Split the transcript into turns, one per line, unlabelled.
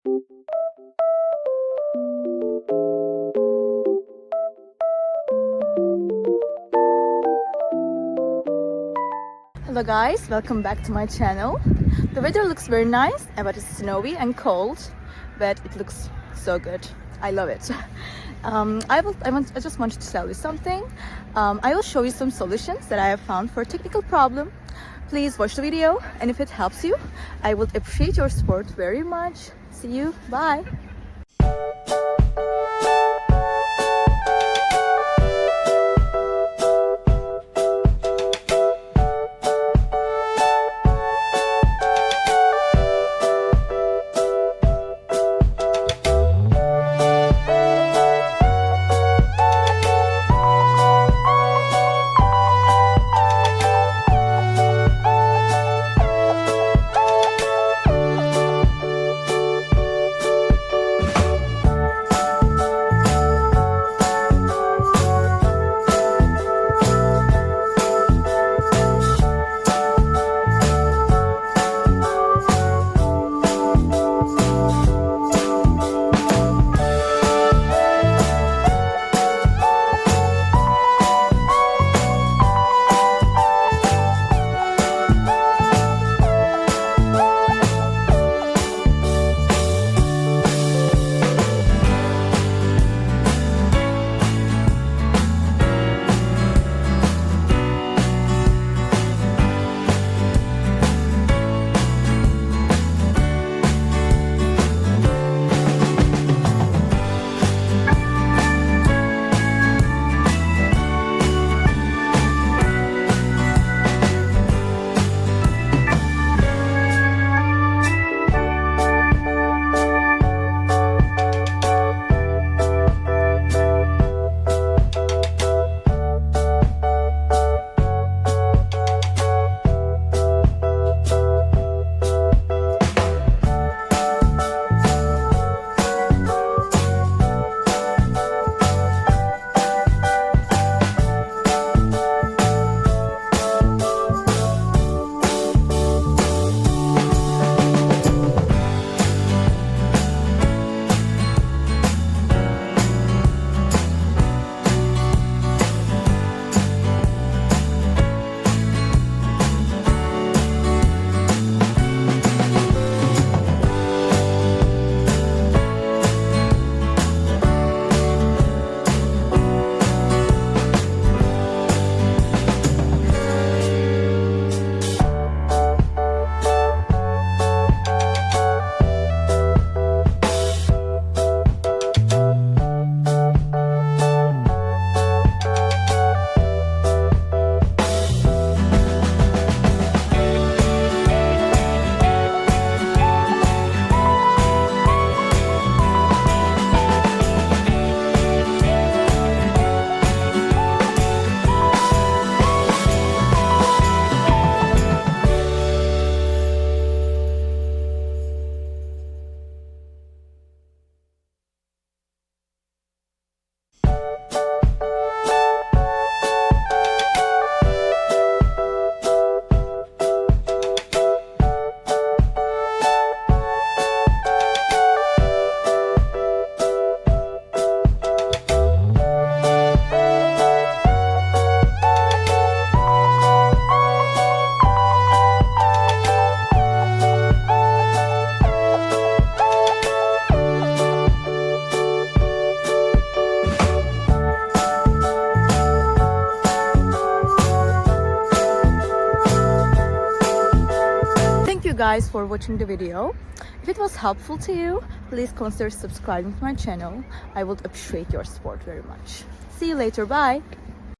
Hello guys, welcome back to my channel. The weather looks very nice, but it's snowy and cold, but it looks so good. I love it. I just wanted to tell you something. I will show you some solutions that I have found for a technical problem. Please watch the video, and if it helps you, I would appreciate your support very much. See you, bye. Guys for watching the video. If it was helpful to you, please consider subscribing to my channel. I would appreciate your support very much. See you later, bye.